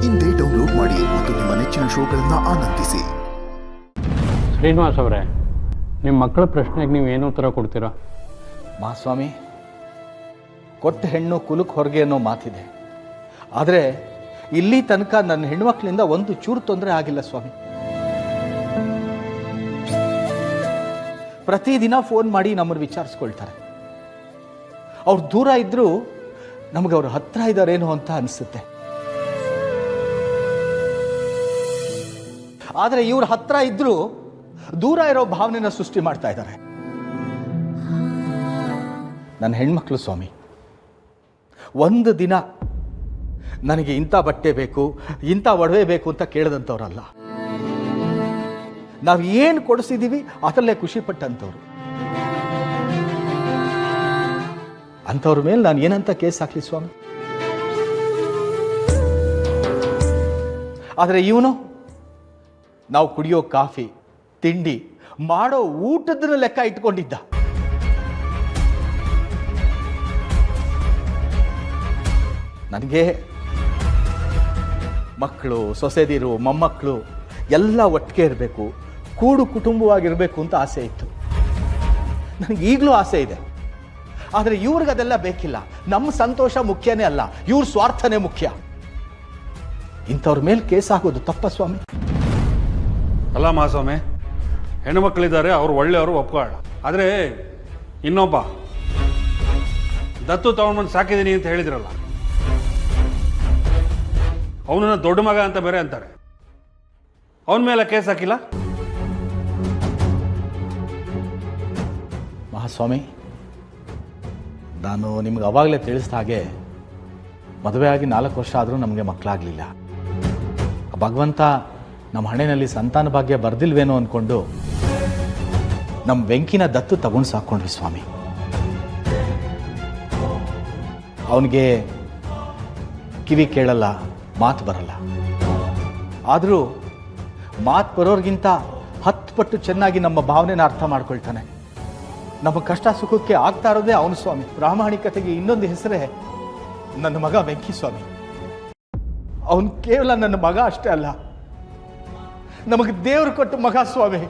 ಇಂದೇ ಡೌನ್ಲೋಡ್ ಮಾಡಿ ಮತ್ತು ನಿಮ್ಮ ನೆಚ್ಚಿನ ಶೋಗಳನ್ನು ಆನಂದಿಸಿ. ಶ್ರೀನಿವಾಸ್ ಅವರೇ, ನಿಮ್ಮ ಮಕ್ಕಳ ಪ್ರಶ್ನೆಗೆ ನೀವು ಏನು ಉತ್ತರ ಕೊಡ್ತೀರಾ? ಮಹಾಸ್ವಾಮಿ, ಕೊಟ್ಟ ಹೆಣ್ಣು ಕುಲಕ್ಕೆ ಹೊರಗೆ ಅನ್ನೋ ಮಾತಿದೆ. ಆದರೆ ಇಲ್ಲಿ ತನಕ ನನ್ನ ಹೆಣ್ಮಕ್ಳಿಂದ ಒಂದು ಚೂರು ತೊಂದರೆ ಆಗಿಲ್ಲ ಸ್ವಾಮಿ. ಪ್ರತಿದಿನ ಫೋನ್ ಮಾಡಿ ನಮ್ಮನ್ನು ವಿಚಾರಿಸ್ಕೊಳ್ತಾರೆ. ಅವ್ರು ದೂರ ಇದ್ದರೂ ನಮಗೆ ಅವ್ರು ಹತ್ರ ಇದ್ದಾರೇನೋ ಅಂತ ಅನಿಸುತ್ತೆ. ಆದರೆ ಇವ್ರ ಹತ್ರ ಇದ್ದರೂ ದೂರ ಇರೋ ಭಾವನೆನ ಸೃಷ್ಟಿ ಮಾಡ್ತಾ ಇದ್ದಾರೆ. ನನ್ನ ಹೆಣ್ಮಕ್ಳು ಸ್ವಾಮಿ, ಒಂದು ದಿನ ನನಗೆ ಇಂಥ ಬಟ್ಟೆ ಬೇಕು, ಇಂಥ ಒಡವೆ ಬೇಕು ಅಂತ ಕೇಳಿದಂಥವ್ರಲ್ಲ. ನಾವು ಏನು ಕೊಡಿಸಿದ್ದೀವಿ ಅದರಲ್ಲೇ ಖುಷಿ ಪಟ್ಟಂಥವ್ರು. ಅಂಥವ್ರ ಮೇಲೆ ನಾನು ಏನಂತ ಕೇಸ್ ಹಾಕಲಿ ಸ್ವಾಮಿ? ಆದರೆ ಇವನು ನಾವು ಕುಡಿಯೋ ಕಾಫಿ, ತಿಂಡಿ, ಮಾಡೋ ಊಟದ ಲೆಕ್ಕ ಇಟ್ಕೊಂಡಿದ್ದ. ನನಗೆ ಮಕ್ಕಳು, ಸೊಸೆದಿರು, ಮೊಮ್ಮಕ್ಕಳು ಎಲ್ಲ ಒಟ್ಟಿಗೆ ಇರಬೇಕು, ಕೂಡು ಕುಟುಂಬವಾಗಿರಬೇಕು ಅಂತ ಆಸೆ ಇತ್ತು. ನನಗೆ ಈಗಲೂ ಆಸೆ ಇದೆ. ಆದರೆ ಇವ್ರಿಗೆ ಅದೆಲ್ಲ ಬೇಕಿಲ್ಲ. ನಮ್ಮ ಸಂತೋಷ ಮುಖ್ಯನೇ ಅಲ್ಲ, ಇವ್ರ ಸ್ವಾರ್ಥನೇ ಮುಖ್ಯ. ಇಂಥವ್ರ ಮೇಲೆ ಕೇಸ್ ಆಗೋದು ತಪ್ಪ ಸ್ವಾಮಿ? ಅಲ್ಲ ಮಹಾಸ್ವಾಮಿ, ಹೆಣ್ಣು ಮಕ್ಕಳಿದ್ದಾರೆ, ಅವ್ರು ಒಳ್ಳೆಯವರು, ಒಪ್ಕೊಳ್ಳ. ಆದರೆ ಇನ್ನೊಬ್ಬ ದತ್ತು ತಗೊಂಡ್ಬಂದು ಸಾಕಿದ್ದೀನಿ ಅಂತ ಹೇಳಿದ್ರಲ್ಲ, ಅವನನ್ನ ದೊಡ್ಡ ಮಗ ಅಂತ ಬೇರೆ ಅಂತಾರೆ. ಅವನ ಮೇಲೆ ಕೇಸ್ ಹಾಕಿಲ್ಲ? ಮಹಾಸ್ವಾಮಿ, ನಾನು ನಿಮ್ಗೆ ಅವಾಗಲೇ ತಿಳಿಸಿದ ಹಾಗೆ ಮದುವೆ ಆಗಿ 4 ವರ್ಷ ಆದರೂ ನಮಗೆ ಮಕ್ಕಳಾಗಲಿಲ್ಲ. ಭಗವಂತ ನಮ್ಮ ಹಣೆಯಲ್ಲಿ ಸಂತಾನ ಭಾಗ್ಯ ಬರ್ದಿಲ್ವೇನೋ ಅಂದ್ಕೊಂಡು ನಮ್ಮ ವೆಂಕಿನ ದತ್ತು ತಗೊಂಡು ಸಾಕೊಂಡ್ವಿ ಸ್ವಾಮಿ. ಅವನಿಗೆ ಕಿವಿ ಕೇಳಲ್ಲ, ಮಾತು ಬರಲ್ಲ. ಆದರೂ ಮಾತು ಬರೋರಿಗಿಂತ 10 ಪಟ್ಟು ಚೆನ್ನಾಗಿ ನಮ್ಮ ಭಾವನೆನ ಅರ್ಥ ಮಾಡ್ಕೊಳ್ತಾನೆ. ನಮ್ಮ ಕಷ್ಟ ಸುಖಕ್ಕೆ ಆಗ್ತಾ ಇರೋದೇ ಅವನು ಸ್ವಾಮಿ. ಪ್ರಾಮಾಣಿಕತೆಗೆ ಇನ್ನೊಂದು ಹೆಸರೇ ನನ್ನ ಮಗ ವೆಂಕಿ ಸ್ವಾಮಿ. ಅವನು ಕೇವಲ ನನ್ನ ಮಗ ಅಷ್ಟೇ ಅಲ್ಲ, ನಮಗೆ ದೇವರು ಕೊಟ್ಟ ಮಗ ಸ್ವಾಮಿ.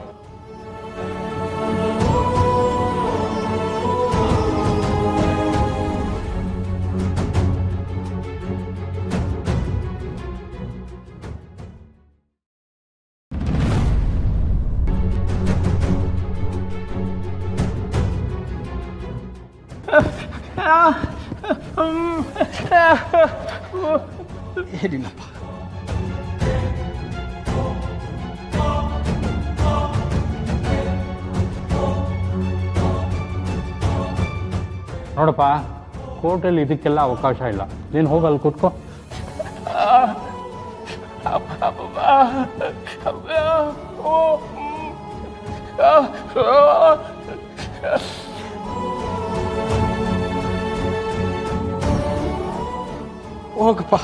ಏನಿಲ್ಲಪ್ಪ. ನೋಡಪ್ಪ, ಕೋರ್ಟಲ್ಲಿ ಇದಕ್ಕೆಲ್ಲ ಅವಕಾಶ ಇಲ್ಲ. ನೀನು ಹೋಗಿ ಅಲ್ಲಿ ಕೂತ್ಕೋ. ಹೋಗಪ್ಪ.